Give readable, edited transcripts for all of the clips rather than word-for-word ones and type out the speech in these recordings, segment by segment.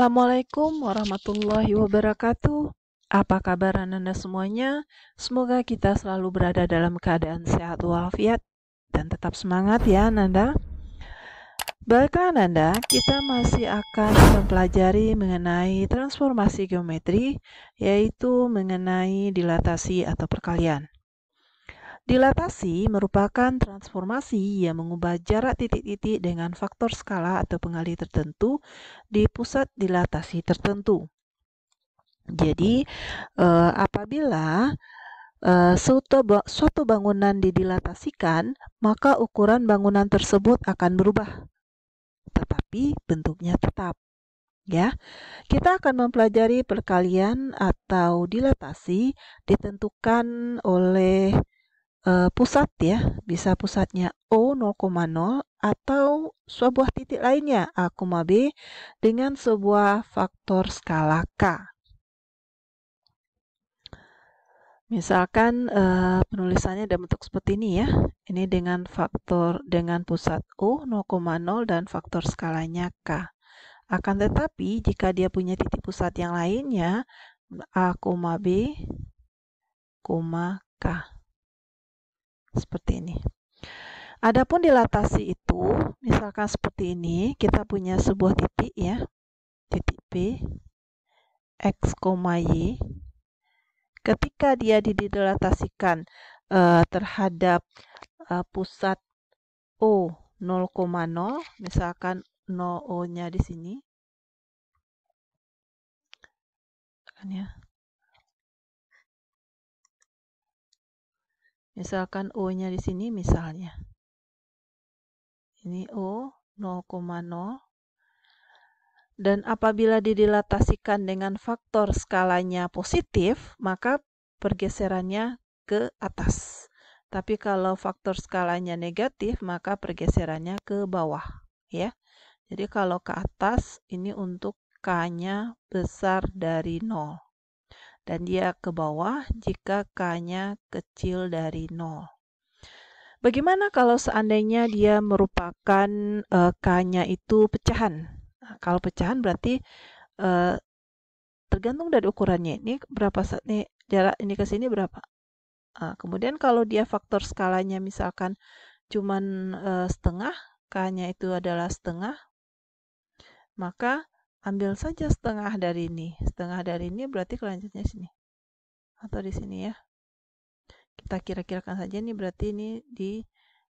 Assalamualaikum warahmatullahi wabarakatuh. Apa kabar Anda semuanya? Semoga kita selalu berada dalam keadaan sehat walafiat dan tetap semangat ya Nanda. Baiklah Nanda, kita masih akan mempelajari mengenai transformasi geometri, yaitu mengenai dilatasi atau perkalian. Dilatasi merupakan transformasi yang mengubah jarak titik-titik dengan faktor skala atau pengalih tertentu di pusat dilatasi tertentu. Jadi, apabila suatu bangunan didilatasikan, maka ukuran bangunan tersebut akan berubah, tetapi bentuknya tetap. Ya, kita akan mempelajari perkalian atau dilatasi ditentukan oleh pusat ya, bisa pusatnya O 0,0 atau sebuah titik lainnya A, B dengan sebuah faktor skala K. Misalkan penulisannya dalam bentuk seperti ini ya. Ini dengan pusat O 0,0 dan faktor skalanya K. Akan tetapi jika dia punya titik pusat yang lainnya A, B, K. Seperti ini. Adapun dilatasi itu, misalkan seperti ini, kita punya sebuah titik ya, titik P, X, Y. Ketika dia didilatasikan terhadap pusat O 0,0, misalkan 0O-nya di sini, kan ya. Misalkan O-nya di sini misalnya. Ini O 0,0. Dan apabila didilatasikan dengan faktor skalanya positif, maka pergeserannya ke atas. Tapi kalau faktor skalanya negatif, maka pergeserannya ke bawah, ya. Jadi kalau ke atas, ini untuk K-nya besar dari 0. Dan dia ke bawah jika K-nya kecil dari 0. Bagaimana kalau seandainya dia merupakan K-nya itu pecahan? Nah, kalau pecahan berarti tergantung dari ukurannya. Ini berapa nih jarak ini ke sini berapa? Kemudian kalau dia faktor skalanya misalkan cuman setengah, K-nya itu adalah setengah, maka ambil saja setengah dari ini. Setengah dari ini berarti kelanjutnya sini. Atau di sini ya. Kita kira-kirakan saja nih berarti ini di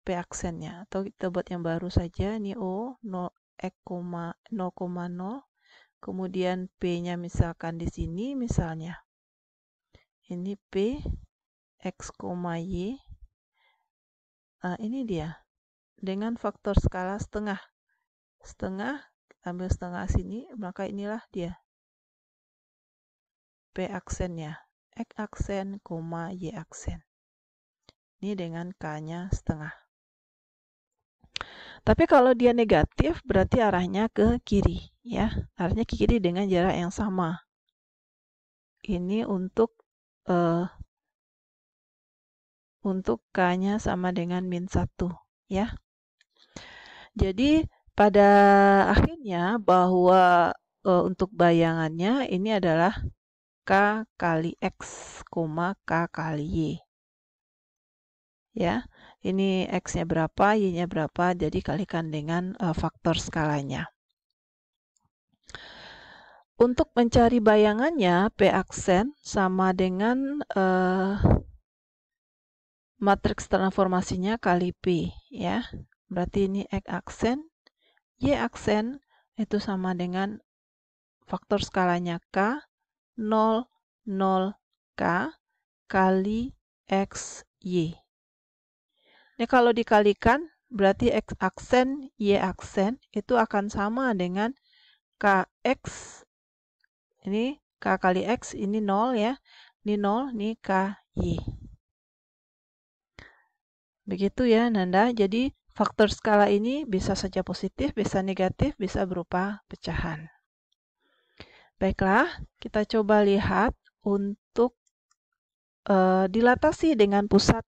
P aksennya. Atau kita buat yang baru saja. Ini O 0,0. Kemudian P-nya misalkan di sini misalnya. Ini P, X, Y. Ini dia. Dengan faktor skala setengah. Setengah, ambil setengah sini, maka inilah dia. P aksennya. X aksen, Y aksen. Ini dengan K-nya setengah. Tapi kalau dia negatif, berarti arahnya ke kiri. Ya, arahnya ke kiri dengan jarak yang sama. Ini untuk K-nya sama dengan -1. Ya. Jadi pada akhirnya bahwa untuk bayangannya ini adalah K kali X, K kali Y. Ya, ini X-nya berapa, Y-nya berapa, jadi kalikan dengan faktor skalanya. Untuk mencari bayangannya, P aksen sama dengan matriks transformasinya kali P. Ya. Berarti ini X aksen, Y aksen itu sama dengan faktor skalanya K, 0, 0, K kali X, Y. Ini kalau dikalikan, berarti X aksen, Y aksen itu akan sama dengan KX. Ini K kali X, ini 0 ya. Ini 0, ini KY. Begitu ya Nanda, jadi faktor skala ini bisa saja positif, bisa negatif, bisa berupa pecahan. Baiklah, kita coba lihat untuk dilatasi dengan pusat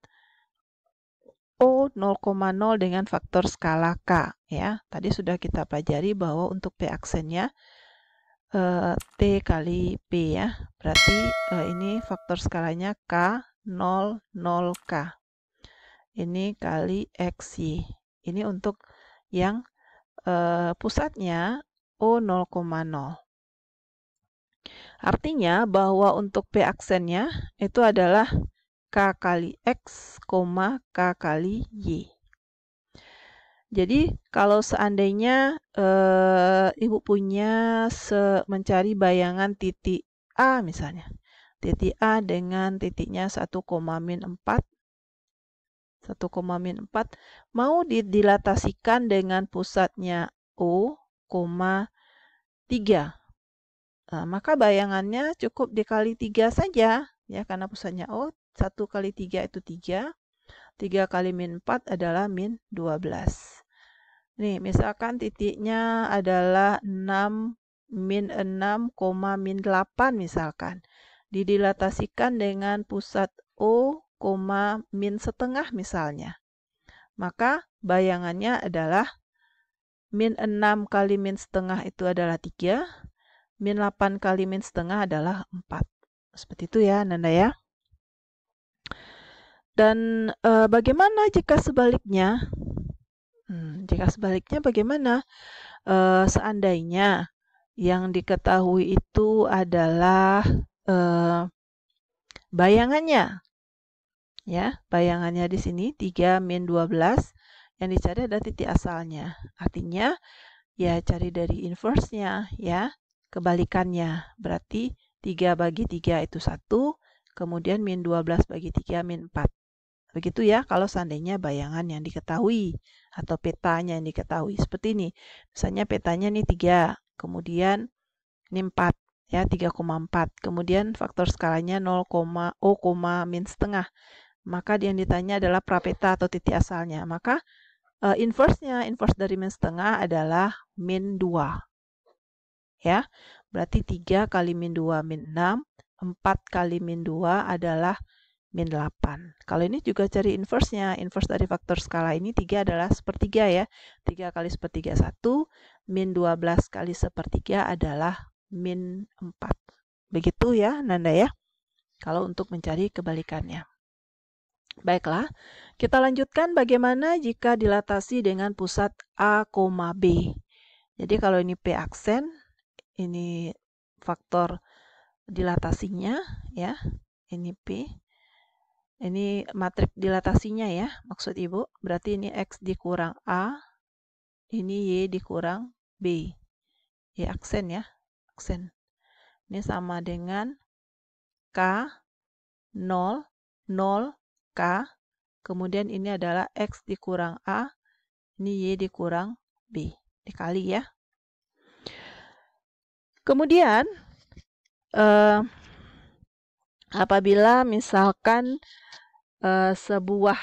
O 0,0 dengan faktor skala K. Ya, tadi sudah kita pelajari bahwa untuk P aksennya T kali P ya. Berarti ini faktor skalanya K, 0, 0K. Ini kali XY. Ini untuk yang pusatnya O 0,0. Artinya bahwa untuk P aksennya itu adalah K kali X, K kali Y. Jadi kalau seandainya Ibu punya mencari bayangan titik A misalnya. Titik A dengan titiknya 1, min 4. 1, min 4 mau didilatasikan dengan pusatnya O, 3. Nah, maka bayangannya cukup dikali 3 saja ya, karena pusatnya O 1 kali 3 itu 3. 3 kali min 4 adalah min 12. Nih, misalkan titiknya adalah 6, min 6, min 8 misalkan. Didilatasikan dengan pusat O, min setengah misalnya. Maka bayangannya adalah min 6 kali min setengah itu adalah 3. Min 8 kali min setengah adalah 4. Seperti itu ya, Nanda ya. Dan bagaimana jika sebaliknya? Jika sebaliknya bagaimana? Seandainya yang diketahui itu adalah bayangannya. Ya, bayangannya di sini 3 min 12, yang dicari adalah titik asalnya. Artinya ya cari dari inverse-nya ya, kebalikannya. Berarti 3 bagi 3 itu 1, kemudian min 12 bagi 3 min 4. Begitu ya kalau seandainya bayangan yang diketahui atau petanya yang diketahui. Seperti ini. Misalnya petanya ini 3, kemudian ini 4 ya, 3,4. Kemudian faktor skalanya 0, min setengah. Maka yang ditanya adalah prapeta atau titik asalnya. Maka inverse-nya, inverse dari min setengah adalah min 2. Ya, berarti 3 kali min 2 min 6, 4 kali min 2 adalah min 8. Kalau ini juga cari inverse-nya. Inverse dari faktor skala ini 3 adalah sepertiga ya. 3 kali sepertiga 1, min 12 kali sepertiga adalah min 4. Begitu ya, Nanda ya. Kalau untuk mencari kebalikannya. Baiklah, kita lanjutkan bagaimana jika dilatasi dengan pusat A, B. Jadi kalau ini P aksen, ini faktor dilatasinya ya, ini P. Ini matrik dilatasinya ya, maksud Ibu. Berarti ini X dikurang A, ini Y dikurang B. Y aksen ya, aksen. Ini sama dengan K, 0, 0, K. Kemudian ini adalah X dikurang A, ini Y dikurang B. Dikali ya. Kemudian, apabila misalkan sebuah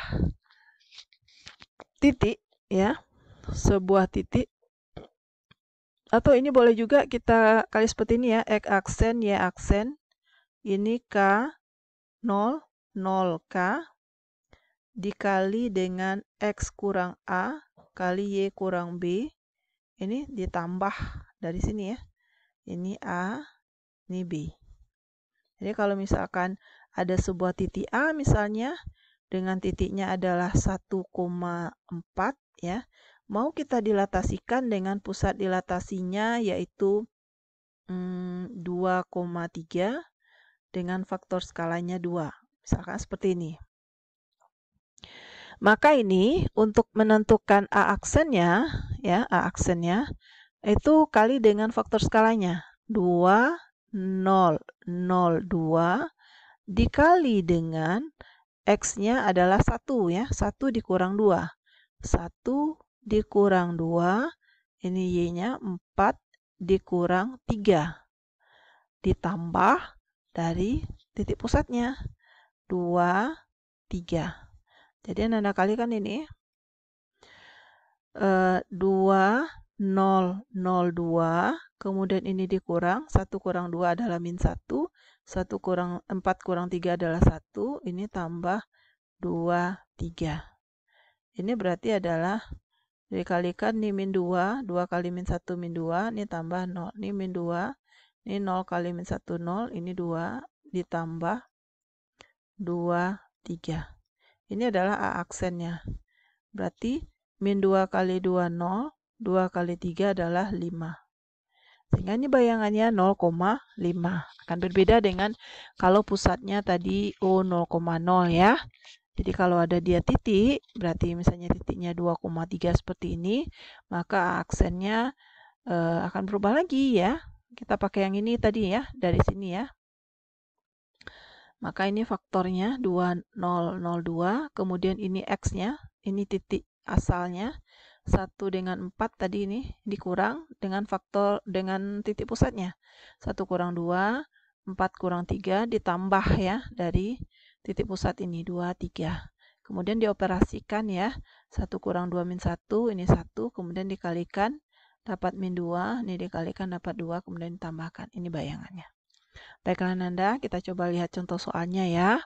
titik ya, sebuah titik, atau ini boleh juga kita kali seperti ini ya, X aksen, Y aksen, ini K 0, 0K dikali dengan X kurang A kali Y kurang B, ini ditambah dari sini ya, ini A, ini B. Jadi kalau misalkan ada sebuah titik A misalnya, dengan titiknya adalah 1,4 ya. Mau kita dilatasikan dengan pusat dilatasinya yaitu 2,3 dengan faktor skalanya 2. Misalkan seperti ini. Maka ini untuk menentukan A aksennya ya, A aksennya itu kali dengan faktor skalanya 2, 0, 0, 2 dikali dengan X-nya adalah 1 ya, 1 dikurang 2. 1 dikurang 2, ini Y-nya 4 dikurang 3. Ditambah dari titik pusatnya, 2, 3. Jadi Anda kalikan ini, 2, 0, 0, 2, kemudian ini dikurang, 1 kurang 2 adalah min 1, 4 kurang 3 adalah 1, ini tambah 2, 3. Ini berarti adalah dikalikan ini min 2, 2 kali min 1 min 2, ini tambah 0, ini min 2, Ini 0 kali min 1, 0. Ini 2 ditambah 2, 3. Ini adalah A aksennya. Berarti min 2 kali 2, 0. 2 kali 3 adalah 5. Sehingga ini bayangannya 0,5. Akan berbeda dengan kalau pusatnya tadi O 0,0 ya. Jadi kalau ada dia titik, berarti misalnya titiknya 2,3 seperti ini, maka aksennya akan berubah lagi ya. Kita pakai yang ini tadi ya, dari sini ya. Maka ini faktornya 2002, kemudian ini X-nya, ini titik asalnya, 1 dengan 4 tadi ini dikurang dengan faktor, dengan titik pusatnya. 1 kurang 2, 4 kurang 3 ditambah ya dari titik pusat ini, 2, 3. Kemudian dioperasikan ya, 1 kurang 2 min 1, ini 1, kemudian dikalikan, dapat min 2, ini dikalikan dapat 2, kemudian ditambahkan. Ini bayangannya. Baiklah Nanda, kita coba lihat contoh soalnya ya.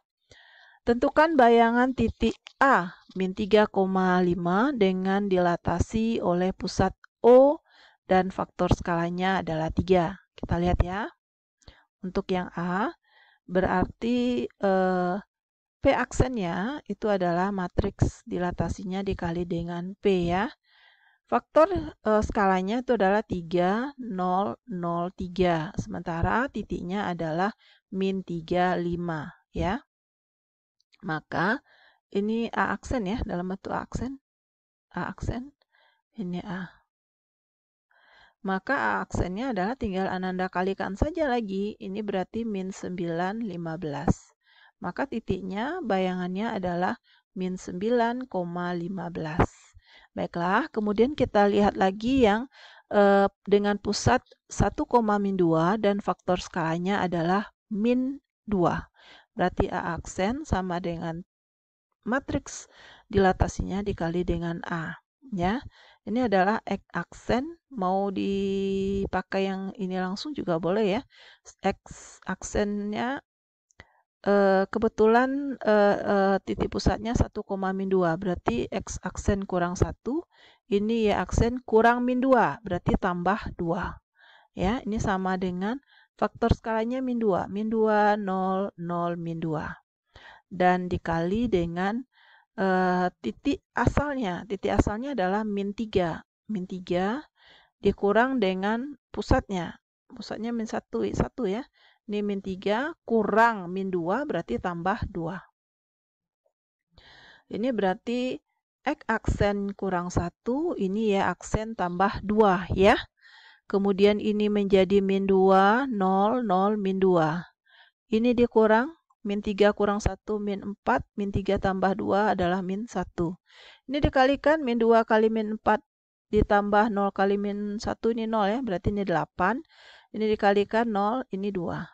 Tentukan bayangan titik A min 3,5 dengan dilatasi oleh pusat O dan faktor skalanya adalah 3. Kita lihat ya. Untuk yang A, berarti P aksennya itu adalah matriks dilatasinya dikali dengan P ya. Faktor skalanya itu adalah 3, 0, 0, 3. Sementara titiknya adalah min 3, 5 ya. Maka ini A aksen ya, dalam bentuk A aksen. A aksen, ini A. Maka A aksennya adalah tinggal Ananda kalikan saja lagi. Ini berarti min 9, 15. Maka titiknya bayangannya adalah min 9,15. Baiklah, kemudian kita lihat lagi yang dengan pusat 1,-2 dan faktor skalanya adalah min 2. Berarti A aksen sama dengan matriks dilatasinya dikali dengan A. Ya, ini adalah X aksen, mau dipakai yang ini langsung juga boleh ya. X aksennya kebetulan titik pusatnya 1,-2, berarti X aksen kurang 1, ini Y aksen kurang min 2, berarti tambah 2. Ya, ini sama dengan faktor skalanya min 2, 0, 0, min 2. Dan dikali dengan titik asalnya adalah min 3. Min 3 dikurang dengan pusatnya. Pusatnya min 1 ya. Ini min 3 kurang min 2 berarti tambah 2. Ini berarti X aksen kurang 1, ini ya aksen tambah 2 ya. Kemudian ini menjadi min 2, 0, 0, min 2. Ini dikurang, min 3 kurang 1, min 4, min 3 tambah 2 adalah min 1. Ini dikalikan, min 2 kali min 4 ditambah 0 kali min 1, ini 0 ya, berarti ini 8. Ini dikalikan 0, ini 2.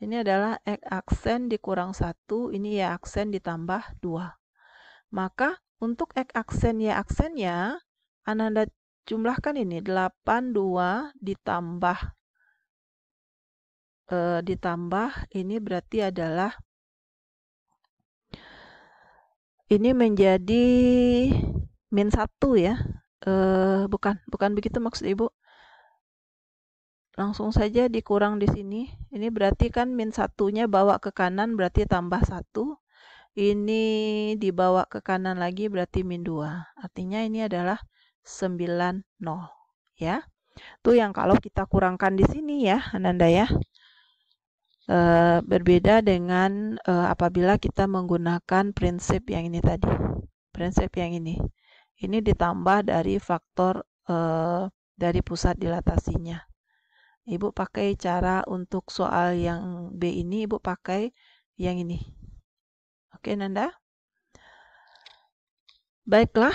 Ini adalah X aksen dikurang 1, ini Y aksen ditambah 2. Maka untuk X aksen Y aksennya, Ananda jumlahkan ini, 8, 2 ditambah ini berarti adalah, ini menjadi min 1 ya. Bukan begitu maksud Ibu. Langsung saja dikurang di sini. Ini berarti kan min 1-nya bawa ke kanan berarti tambah 1. Ini dibawa ke kanan lagi berarti min 2. Artinya ini adalah 90 ya. Itu yang kalau kita kurangkan di sini ya Ananda ya. Berbeda dengan apabila kita menggunakan prinsip yang ini tadi. Prinsip yang ini. Ini ditambah dari faktor dari pusat dilatasinya. Ibu pakai cara untuk soal yang B ini, Ibu pakai yang ini. Oke, Nanda? Baiklah,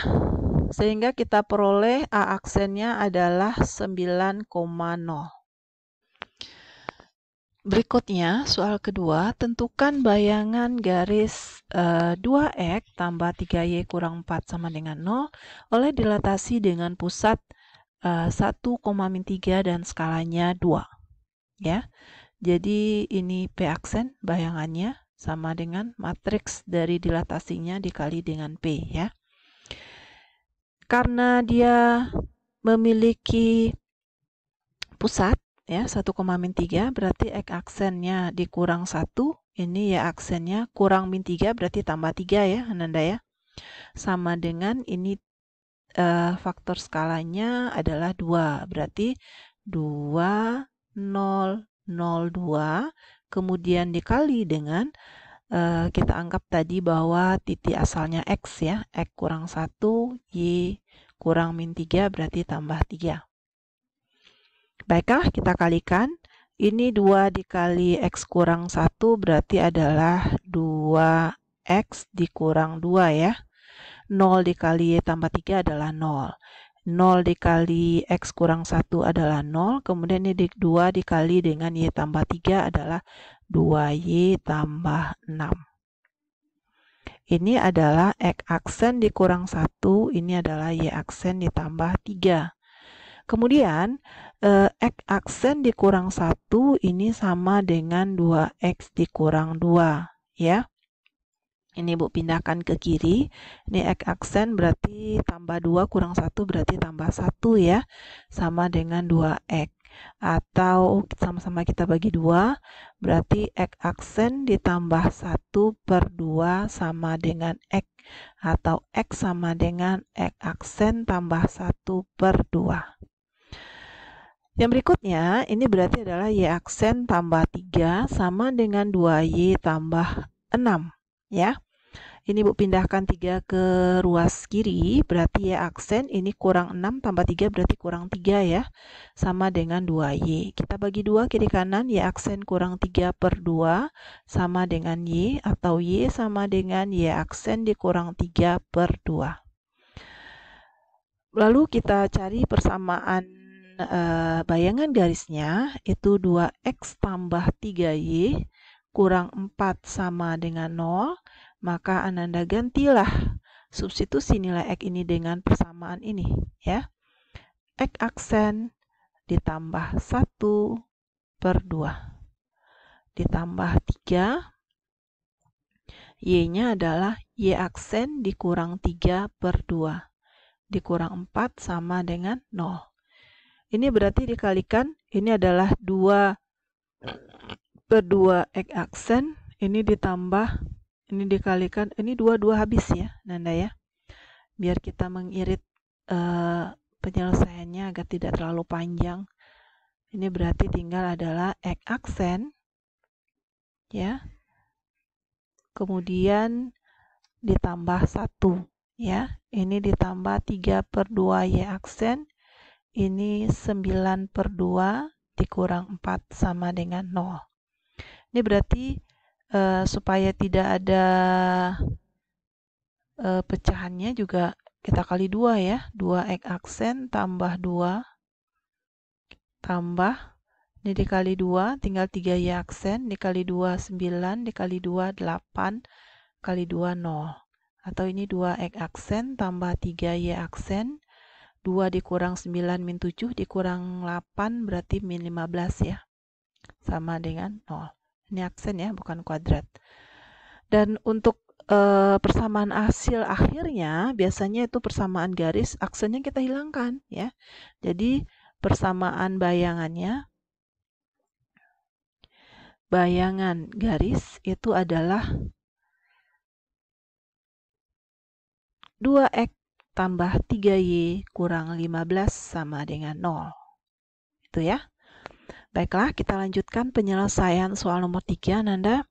sehingga kita peroleh A aksennya adalah 9,0. Berikutnya, soal kedua, tentukan bayangan garis 2X tambah 3Y kurang 4 sama dengan 0 oleh dilatasi dengan pusat 1,-3 dan skalanya 2. Ya. Jadi ini P aksen bayangannya sama dengan matriks dari dilatasinya dikali dengan P ya. Karena dia memiliki pusat, ya, 1,-3 berarti X aksennya dikurang 1, ini Y aksennya kurang min 3 berarti tambah 3 ya, Ananda ya. Sama dengan ini faktor skalanya adalah 2, berarti 2, 0, 0, 2, kemudian dikali dengan kita anggap tadi bahwa titik asalnya X ya, X kurang 1, Y kurang min 3 berarti tambah 3. Baiklah, kita kalikan. Ini 2 dikali X kurang 1 berarti adalah 2X dikurang 2 ya. 0 dikali Y tambah 3 adalah 0. 0 dikali X kurang 1 adalah 0. Kemudian ini 2 dikali dengan Y tambah 3 adalah 2Y tambah 6. Ini adalah X aksen dikurang 1, ini adalah Y aksen ditambah 3. Kemudian, X aksen dikurang 1 ini sama dengan 2X dikurang 2, ya. Ini Ibu pindahkan ke kiri. Ini X aksen berarti tambah 2 kurang 1 berarti tambah 1 ya. Sama dengan 2X. Atau sama-sama kita bagi 2. Berarti X aksen ditambah 1 per 2 sama dengan X. Atau X sama dengan X aksen tambah 1 per 2. Yang berikutnya, ini berarti adalah Y aksen tambah 3 sama dengan 2Y tambah 6. Ya. Ini Bu pindahkan 3 ke ruas kiri, berarti Y aksen ini kurang 6 tambah 3 berarti kurang 3 ya. Sama dengan 2Y. Kita bagi 2 kiri kanan, Y aksen kurang 3 per 2 sama dengan Y, atau Y sama dengan Y aksen dikurang 3 per 2. Lalu kita cari persamaan bayangan garisnya, itu 2X tambah 3Y kurang 4 sama dengan 0, maka Ananda gantilah substitusi nilai X ini dengan persamaan ini, ya. X aksen ditambah 1 per 2 ditambah 3, Y-nya adalah Y aksen dikurang 3 per 2 dikurang 4 sama dengan 0. Ini berarti dikalikan, ini adalah 2 per 2 X aksen, ini ditambah, ini dikalikan, ini 2 habis ya, Nanda ya. Biar kita mengirit penyelesaiannya agar tidak terlalu panjang. Ini berarti tinggal adalah X aksen, ya. Kemudian ditambah 1, ya. Ini ditambah 3 per 2 Y aksen. Ini 9 per 2 dikurang 4 sama dengan 0. Ini berarti supaya tidak ada pecahannya juga kita kali 2 ya. 2X aksen tambah 2 tambah, ini dikali 2 tinggal 3Y aksen, dikali 2 9, dikali 2 8, kali 2 0. Atau ini 2X aksen tambah 3Y aksen, 2 dikurang 9 min 7 dikurang 8 berarti min 15 ya. Sama dengan 0. Ini aksen ya, bukan kuadrat. Dan untuk persamaan hasil akhirnya, biasanya itu persamaan garis, aksennya kita hilangkan ya. Jadi persamaan bayangannya, bayangan garis itu adalah 2X tambah 3Y kurang 15 sama dengan 0. Itu ya. Baiklah, kita lanjutkan penyelesaian soal nomor 3, Nanda.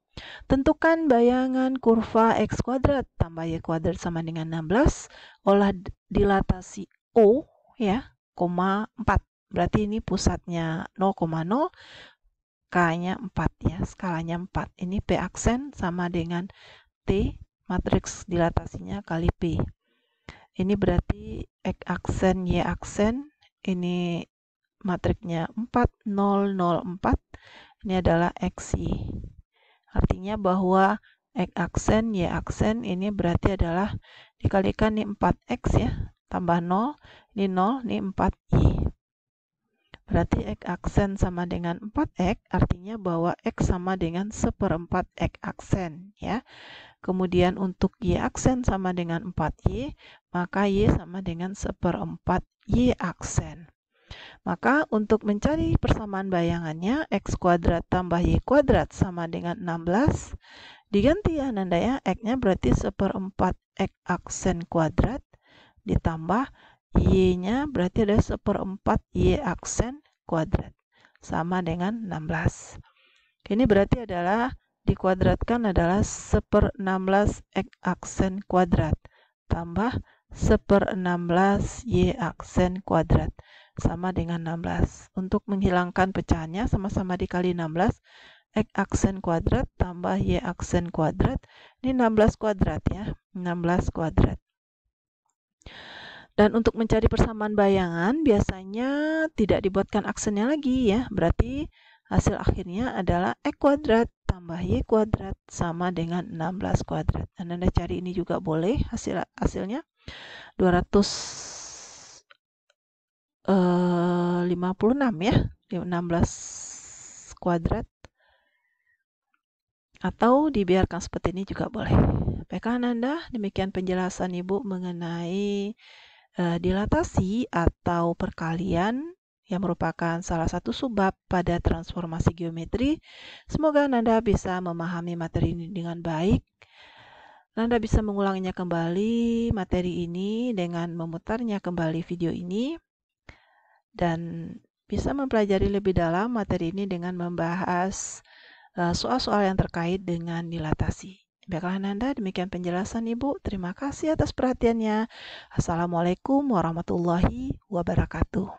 Tentukan bayangan kurva X kuadrat tambah Y kuadrat sama dengan 16. Olah dilatasi O, ya, 4. Berarti ini pusatnya 0,0, K-nya 4 ya, skalanya 4. Ini P aksen sama dengan T, matriks dilatasinya kali P. Ini berarti X aksen, Y aksen, ini matriknya 4, 0, 0, 4. Ini adalah XY. Artinya bahwa X aksen, Y aksen ini berarti adalah dikalikan ini 4X ya, tambah 0, ini 0, ini 4Y. Berarti X aksen sama dengan 4X, artinya bahwa X sama dengan 1/4 X aksen ya. Kemudian untuk Y aksen sama dengan 4Y, maka Y sama dengan 1/4 Y aksen. Maka untuk mencari persamaan bayangannya, x kuadrat tambah y kuadrat sama dengan 16. Diganti ya Nanda ya, x-nya berarti 1/4 x aksen kuadrat ditambah y-nya berarti ada 1/4 y aksen kuadrat sama dengan 16. Ini berarti adalah dikuadratkan adalah 1/16 x aksen kuadrat tambah 1/16 y aksen kuadrat sama dengan 16. Untuk menghilangkan pecahannya sama-sama dikali 16, x aksen kuadrat tambah y aksen kuadrat. Ini 16 kuadrat ya, 16 kuadrat. Dan untuk mencari persamaan bayangan biasanya tidak dibuatkan aksennya lagi ya. Berarti hasil akhirnya adalah x kuadrat tambah y kuadrat sama dengan 16 kuadrat. Dan Anda cari ini juga boleh hasilnya 256 ya, 16 kuadrat. Atau dibiarkan seperti ini juga boleh. Baiklah Anda, demikian penjelasan Ibu mengenai dilatasi atau perkalian yang merupakan salah satu subbab pada transformasi geometri. Semoga Anda bisa memahami materi ini dengan baik. Anda bisa mengulanginya kembali materi ini dengan memutarnya kembali video ini dan bisa mempelajari lebih dalam materi ini dengan membahas soal-soal yang terkait dengan dilatasi. Baiklah Nanda, demikian penjelasan Ibu. Terima kasih atas perhatiannya. Assalamualaikum warahmatullahi wabarakatuh.